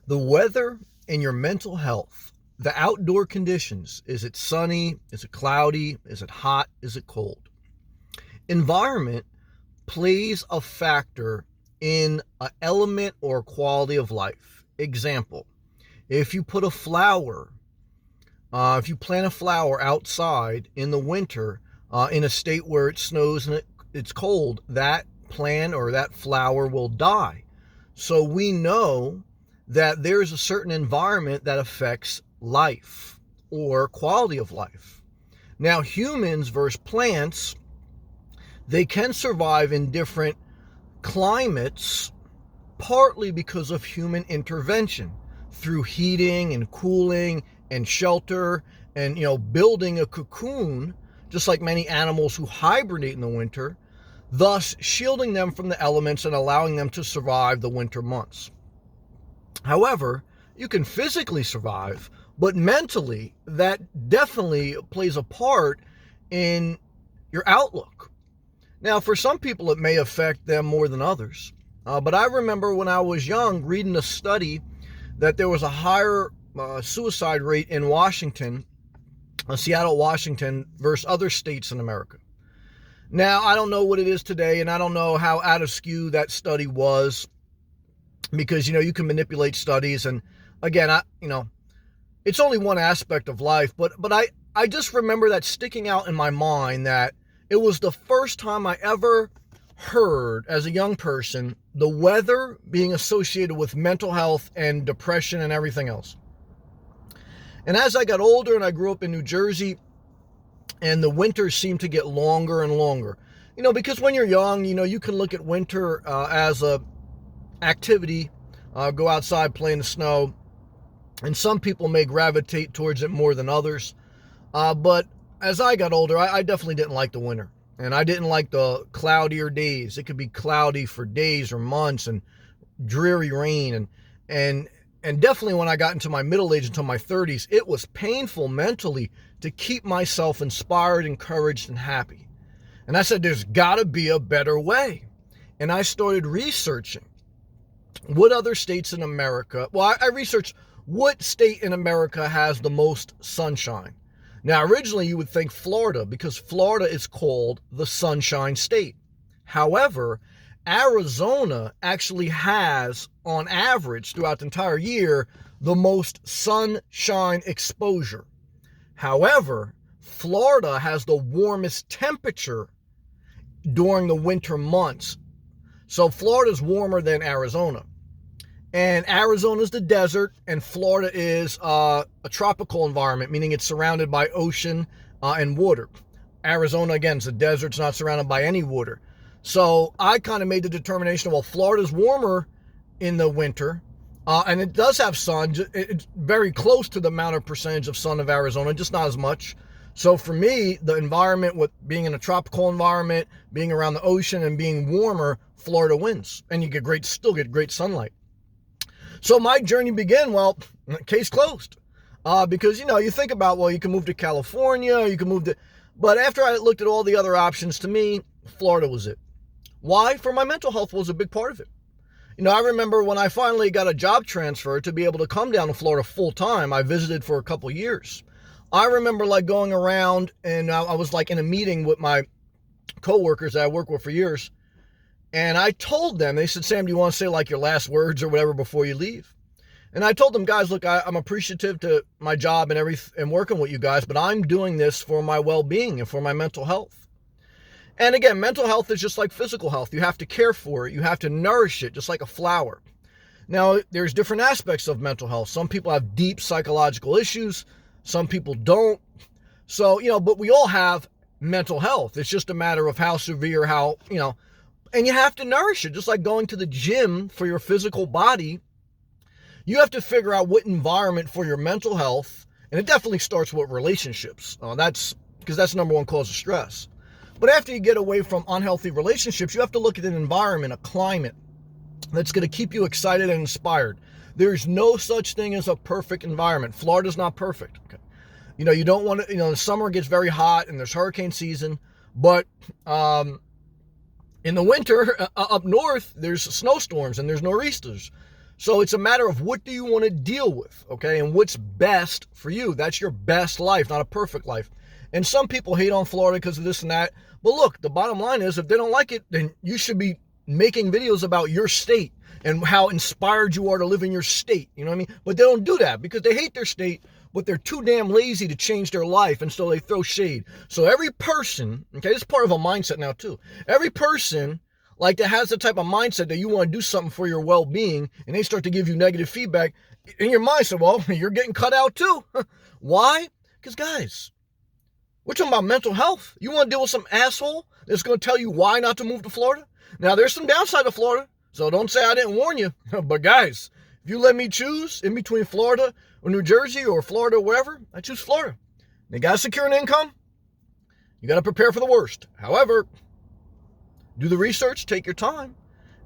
The weather and your mental health, the outdoor conditions. Is it sunny? Is it cloudy? Is it hot? Is it cold? Environment plays a factor in an element or quality of life. Example, if you put a flower, if you plant a flower outside in the winter in a state where it snows and it's cold, that plant or that flower will die. So we know that there's a certain environment that affects life or quality of life. Now, humans versus plants, they can survive in different climates partly because of human intervention through heating and cooling and shelter and, building a cocoon, just like many animals who hibernate in the winter, thus shielding them from the elements and allowing them to survive the winter months. However, you can physically survive, but mentally, that definitely plays a part in your outlook. Now, for some people, it may affect them more than others. But I remember when I was young reading a study that there was a higher suicide rate in Washington, Seattle, Washington, versus other states in America. Now, I don't know what it is today, and I don't know how out of skew that study was, because, you can manipulate studies. And again, it's only one aspect of life, but I just remember that sticking out in my mind, that it was the first time I ever heard as a young person the weather being associated with mental health and depression and everything else. And as I got older and I grew up in New Jersey, and the winters seemed to get longer and longer, because when you're young, you can look at winter as a activity, go outside, play in the snow, and some people may gravitate towards it more than others. But as I got older, I definitely didn't like the winter, and I didn't like the cloudier days. It could be cloudy for days or months and dreary rain, and definitely when I got into my middle age, until my 30s, it was painful mentally to keep myself inspired, encouraged, and happy. And I said, there's got to be a better way. And I started researching what other states in America, I researched what state in America has the most sunshine. Now, originally you would think Florida, because Florida is called the Sunshine State. However, Arizona actually has, on average, throughout the entire year, the most sunshine exposure. However, Florida has the warmest temperature during the winter months. So Florida's warmer than Arizona. And Arizona's the desert, and Florida is a tropical environment, meaning it's surrounded by ocean and water. Arizona, again, is a desert. It's not surrounded by any water. So I kind of made the determination, well, Florida's warmer in the winter, and it does have sun. It's very close to the amount of percentage of sun of Arizona, just not as much. So for me, the environment, with being in a tropical environment, being around the ocean, and being warmer, Florida wins. And you still get great sunlight. So my journey began, case closed. Because, you think about, you can move to California, you can move to... But after I looked at all the other options, to me, Florida was it. Why? For my mental health was a big part of it. I remember when I finally got a job transfer to be able to come down to Florida full time, I visited for a couple years. I remember going around, and I was in a meeting with my coworkers that I worked with for years. And I told them, they said, Sam, do you want to say your last words or whatever before you leave? And I told them, guys, look, I'm appreciative to my job and working with you guys, but I'm doing this for my well-being and for my mental health. And again, mental health is just like physical health. You have to care for it. You have to nourish it, just like a flower. Now, there's different aspects of mental health. Some people have deep psychological issues. Some people don't. So, but we all have mental health. It's just a matter of how severe, and you have to nourish it, just like going to the gym for your physical body. You have to figure out what environment for your mental health, and it definitely starts with relationships. That's because that's the number one cause of stress. But after you get away from unhealthy relationships, you have to look at an environment, a climate that's going to keep you excited and inspired. There's no such thing as a perfect environment. Florida's not perfect. Okay? You don't want to, the summer gets very hot and there's hurricane season, but in the winter up north, there's snowstorms and there's nor'easters. So it's a matter of what do you want to deal with, okay? And what's best for you. That's your best life, not a perfect life. And some people hate on Florida because of this and that. But look, the bottom line is if they don't like it, then you should be making videos about your state and how inspired you are to live in your state. You know what I mean? But they don't do that because they hate their state, but they're too damn lazy to change their life, and so they throw shade. So every person, okay, this is part of a mindset now too. Every person like that has the type of mindset that you want to do something for your well-being, and they start to give you negative feedback, in your mind, say, well, you're getting cut out too. Why? Because guys, we're talking about mental health. You want to deal with some asshole that's going to tell you why not to move to Florida? Now, there's some downside to Florida, so don't say I didn't warn you. But guys, if you let me choose in between Florida or New Jersey or Florida or wherever, I choose Florida. You got to secure an income. You got to prepare for the worst. However, do the research, take your time,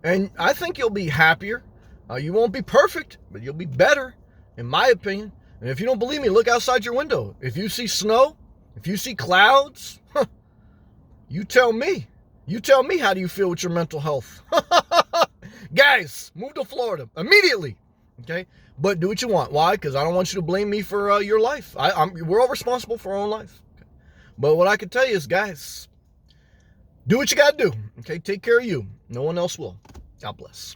and I think you'll be happier. You won't be perfect, but you'll be better, in my opinion. And if you don't believe me, look outside your window. If you see snow, if you see clouds, you tell me. You tell me, how do you feel with your mental health? Guys, move to Florida immediately, okay? But do what you want. Why? Because I don't want you to blame me for your life. We're all responsible for our own life. Okay? But what I can tell you is, guys, do what you got to do, okay? Take care of you. No one else will. God bless.